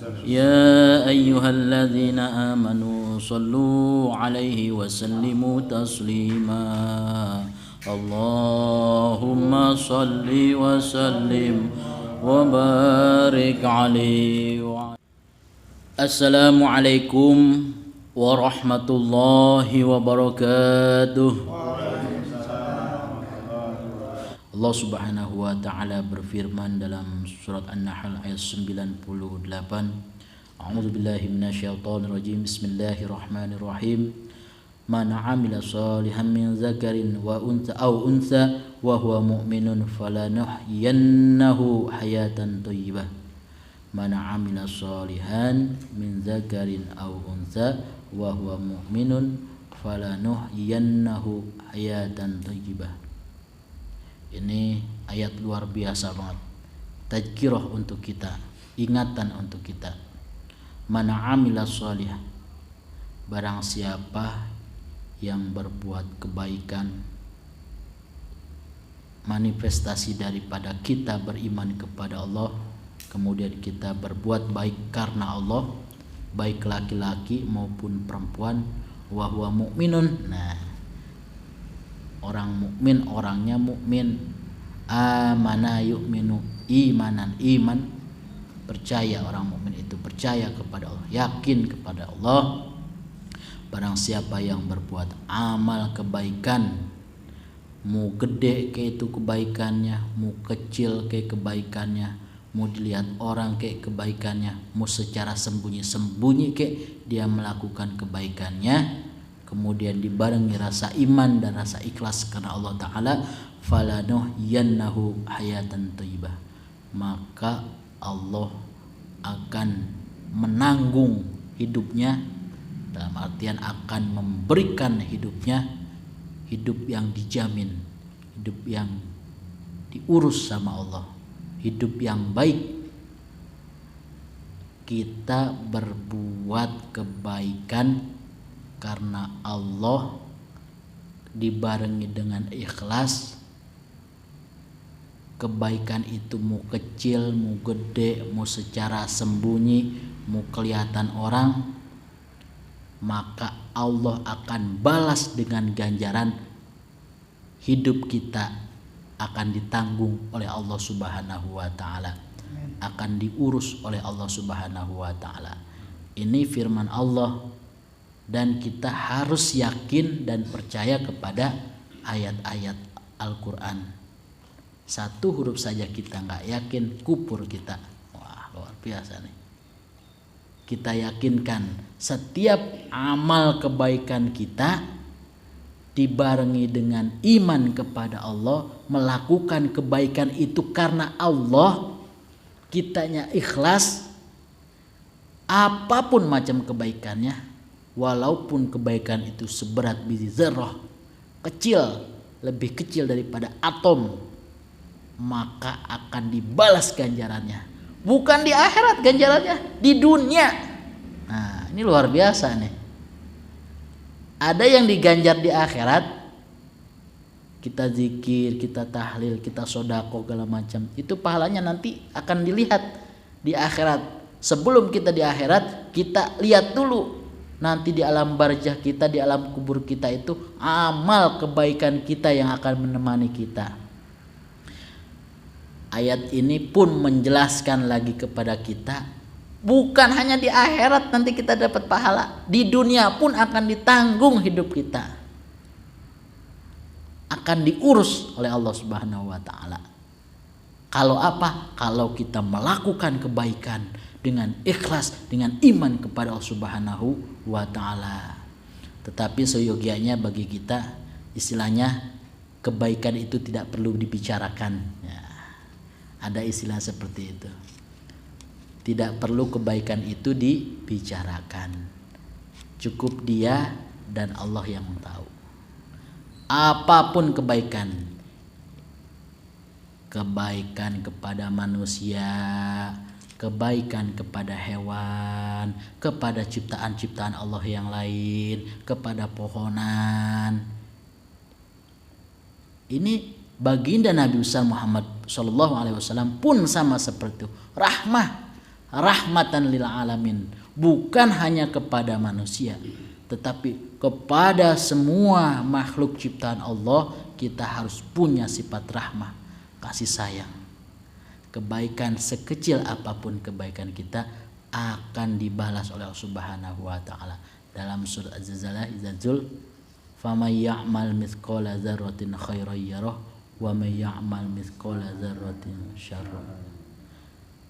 يا أيها الذين آمنوا صلوا عليه وسلموا تسليما اللهم صل وسلم وبارك عليه السلام عليكم ورحمة الله وبركاته. Allah Subhanahu wa taala berfirman dalam surat An-Nahl ayat 98. A'udzubillahi minasyaitonir rajim. Bismillahirrahmanirrahim. Man 'amila shalihan min dzakarin wa untha aw untha wa huwa mu'minun falanuhyiyannahu hayatan thayyibah. Man 'amila shalihan min dzakarin aw untha wa huwa mu'minun falanuhyiyannahu hayatan thayyibah. Ini ayat luar biasa banget. Tadzkirah untuk kita, ingatan untuk kita. Man 'amila shalihan, barang siapa yang berbuat kebaikan, manifestasi daripada kita beriman kepada Allah, kemudian kita berbuat baik karena Allah, baik laki-laki maupun perempuan, wa huwa mu'minun. Nah, orang mukmin, orangnya mukmin. Amana yu'minu imanan, iman, percaya. Orang mukmin itu percaya kepada Allah, yakin kepada Allah. Barang siapa yang berbuat amal kebaikan, mau gede kayak itu kebaikannya, mau kecil kayak kebaikannya, mau dilihat orang kayak kebaikannya, mau secara sembunyi-sembunyi kayak dia melakukan kebaikannya, kemudian dibarengi rasa iman dan rasa ikhlas karena Allah Ta'ala, falanuhyiyannahu hayatan thayyibah, maka Allah akan menanggung hidupnya, dalam artian akan memberikan hidupnya hidup yang dijamin, hidup yang diurus sama Allah, hidup yang baik. Kita berbuat kebaikan karena Allah, dibarengi dengan ikhlas. Kebaikan itu mau kecil, mau gede, mau secara sembunyi, mau kelihatan orang, maka Allah akan balas dengan ganjaran. Hidup kita akan ditanggung oleh Allah Subhanahu wa taala, akan diurus oleh Allah Subhanahu wa taala. Ini firman Allah, dan kita harus yakin dan percaya kepada ayat-ayat Al-Quran. Satu huruf saja kita nggak yakin, kufur kita. Wah, luar biasa nih. Kita yakinkan setiap amal kebaikan kita dibarengi dengan iman kepada Allah, melakukan kebaikan itu karena Allah, kitanya ikhlas, apapun macam kebaikannya, walaupun kebaikan itu seberat biji zarrah, kecil, lebih kecil daripada atom, maka akan dibalas ganjarannya. Bukan di akhirat ganjarannya, di dunia. Nah, ini luar biasa nih. Ada yang diganjar di akhirat, kita zikir, kita tahlil, kita sodako segala macam, itu pahalanya nanti akan dilihat di akhirat. Sebelum kita di akhirat, kita lihat dulu nanti di alam barzah kita, di alam kubur kita itu amal kebaikan kita yang akan menemani kita. Ayat ini pun menjelaskan lagi kepada kita, bukan hanya di akhirat nanti kita dapat pahala, di dunia pun akan ditanggung hidup kita, akan diurus oleh Allah Subhanahu wa taala. Kalau apa? Kalau kita melakukan kebaikan dengan ikhlas, dengan iman kepada Allah Subhanahu wa taala. Tetapi seyogianya bagi kita, istilahnya kebaikan itu tidak perlu dibicarakan. Ya, ada istilah seperti itu. Tidak perlu kebaikan itu dibicarakan. Cukup dia dan Allah yang tahu. Apapun kebaikan, kebaikan kepada manusia, kebaikan kepada hewan, kepada ciptaan-ciptaan Allah yang lain, kepada pohonan. Ini baginda Nabi besar Muhammad SAW pun sama seperti itu. Rahmah rahmatan lil alamin, bukan hanya kepada manusia tetapi kepada semua makhluk ciptaan Allah. Kita harus punya sifat rahmah, kasih sayang. Kebaikan sekecil apapun kebaikan kita akan dibalas oleh Allah Subhanahu wa taala. Dalam surat Az-Zalzalah, izazul faman ya'mal mithqala dzarratin khairan yarah wa may ya'mal mithqala dzarratin syarran.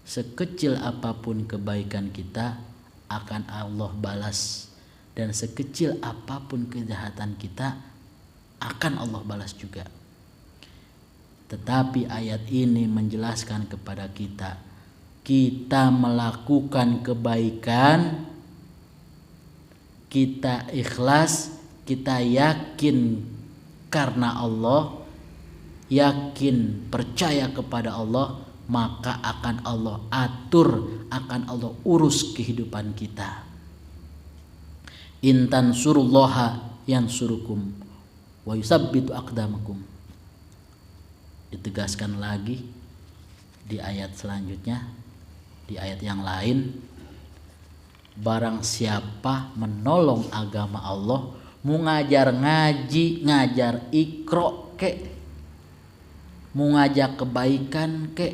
Sekecil apapun kebaikan kita akan Allah balas, dan sekecil apapun kejahatan kita akan Allah balas juga. Tetapi ayat ini menjelaskan kepada kita, kita melakukan kebaikan, kita ikhlas, kita yakin karena Allah, yakin percaya kepada Allah, maka akan Allah atur, akan Allah urus kehidupan kita. Intan surullaha yansurukum wa yusabbitu aqdamakum. Ditegaskan lagi di ayat selanjutnya, di ayat yang lain, barang siapa menolong agama Allah, mau ngajar ngaji, ngajar ikro ke, mau ngajak kebaikan ke,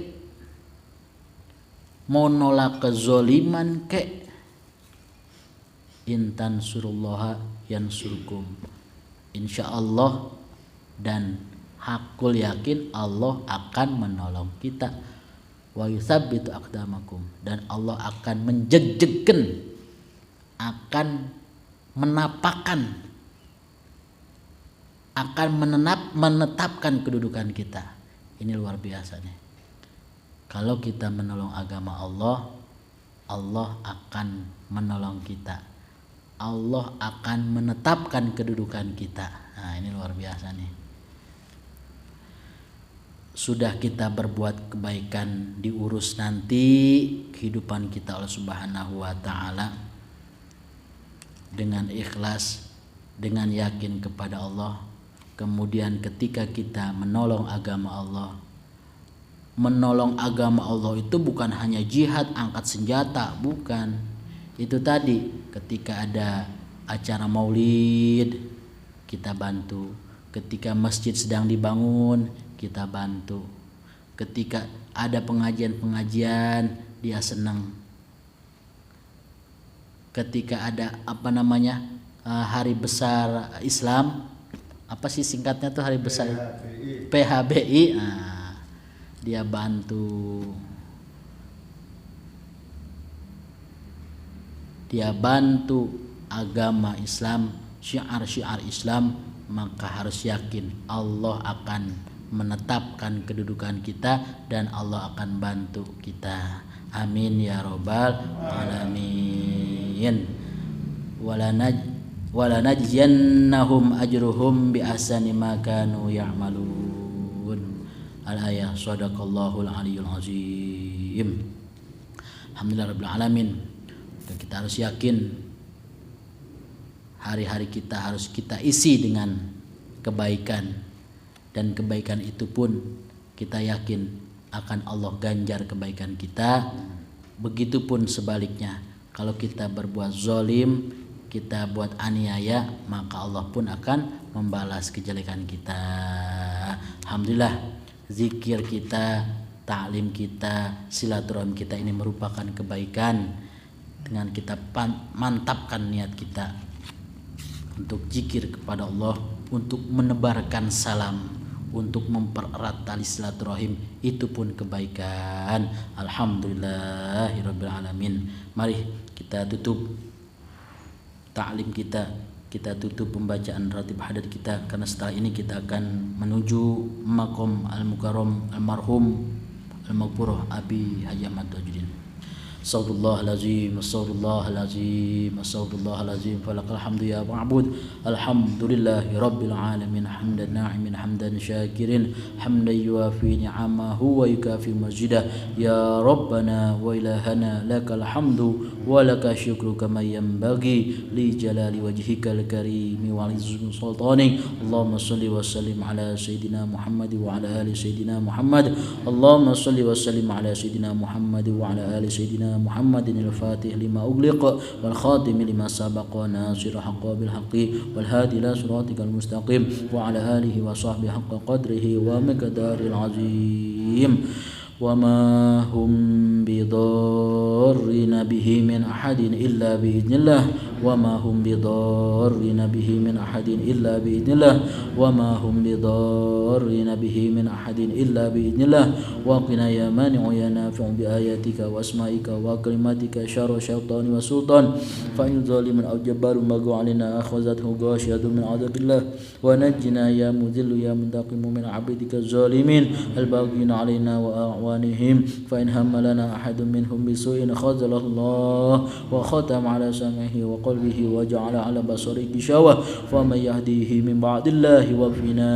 mau nolak kezoliman ke, intan surullaha yansurkum, insyaallah dan hakul yakin Allah akan menolong kita. Wa yuthabbitu aqdamakum, dan Allah akan menjejegkan, akan menapakkan, akan menetapkan kedudukan kita. Ini luar biasa nih. Kalau kita menolong agama Allah, Allah akan menolong kita. Allah akan menetapkan kedudukan kita. Nah, ini luar biasa nih. Sudah kita berbuat kebaikan, diurus nanti kehidupan kita oleh Subhanahu wa taala dengan ikhlas, dengan yakin kepada Allah. Kemudian ketika kita menolong agama Allah, menolong agama Allah itu bukan hanya jihad angkat senjata, bukan. Itu tadi ketika ada acara maulid kita bantu, ketika masjid sedang dibangun kita bantu, ketika ada pengajian-pengajian dia senang, ketika ada hari besar Islam, apa sih singkatnya tuh hari besar PHBI, nah, dia bantu. Dia bantu agama Islam, syiar-syiar Islam, maka harus yakin Allah akan menetapkan kedudukan kita dan Allah akan bantu kita. Amin ya rabbal alamin. Walanajziyannahum ajruhum bi ahsani ma kanu ya'malun. Al-ayah, shadaqallahul aliyyul azim. Alhamdulillah rabbil alamin. Dan kita harus yakin hari-hari kita harus kita isi dengan kebaikan, dan kebaikan itu pun kita yakin akan Allah ganjar kebaikan kita. Begitupun sebaliknya, kalau kita berbuat zalim, kita buat aniaya, maka Allah pun akan membalas kejelekan kita. Alhamdulillah, zikir kita, ta'lim kita, silaturahim kita ini merupakan kebaikan. Dengan kita mantapkan niat kita untuk zikir kepada Allah, untuk menebarkan salam, untuk mempererat tali silaturahim, itu pun kebaikan. Alhamdulillahirabbil alamin. Mari kita tutup ta'lim kita tutup pembacaan ratib hadat kita, karena setelah ini kita akan menuju maqam al-mukarram almarhum al-maghfurah Abi Haji Ahmad Tajuddin. Astagfirullahalazim, astagfirullahalazim, astagfirullahalazim. Falakal hamdu ya ma'bud. Alhamdulillahi rabbil alamin. Hamdan na'imin, hamdan syakirin, hamdan yuafi ni'amahu wa yukafi majidah. Ya Rabbana wa ilahana lakal hamdu ولك الشكر كما ينبغي لجلال وجهك الكريم وعظيم سلطانك. اللهم صل وسلم على سيدنا محمد وعلى آل سيدنا محمد. اللهم صل وسلم على سيدنا محمد وعلى آل سيدنا محمد الفاتح لما أغلق والخاتم لما سبق ناصر الحق بالحق والهادي إلى صراطك المستقيم وعلى آله وصحبه حق قدره ومقداره العظيم. وما هم بضارين به من أحد إلا بإذن الله. وما هم بضارين به من أحد إلا بإذن الله. وما هم بضارين به من أحد إلا بإذن الله. وقنا يا مانع يا نافع بآياتك وأسمائك وكلماتك شر الشيطان والسلطان. فإن ظالم أو جبار بغى علينا أخذته غاشية من عذاب الله. ونجنا يا مذل يا منتقم من عبيدك الظالمين الباغين علينا وأعوانهم. فإن هم لنا أحد منهم بسوء خذله الله وختم على سمعه وقلبه وجعل على بصره غشاوة فمن يهديه من بعد الله وفينا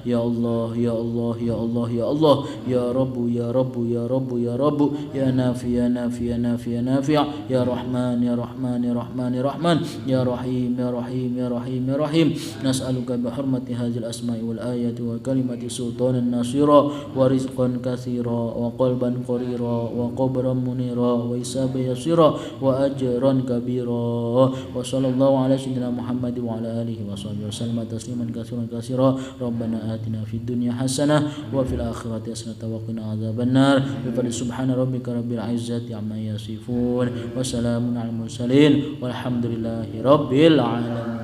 يا الله يا الله يا الله يا الله يا رب يا رب يا رب يا رب يا نافع يا نافع يا نافع يا نافع يا رحمن يا رحمن يا رحمن يا رحمن يا رحيم يا رحيم يا رحيم يا رحيم. نسألك بحرمة هذه الأسماء والآيات وكلمة سلطانا ناصرا ورزقا كثيرا وقلبا قريرا وقبرا منيرا وحسابا يسيرا وأجرا كبيرا. وصلى الله على سيدنا محمد وعلى آله وصحبه وسلم تسليما كثيرا كثيرا. ربنا آتنا في الدنيا حسنة وفي الآخرة حسنة وقنا عذاب النار. بفضل سبحان ربك رب العزة عما يصفون وسلام على المرسلين والحمد لله رب العالمين.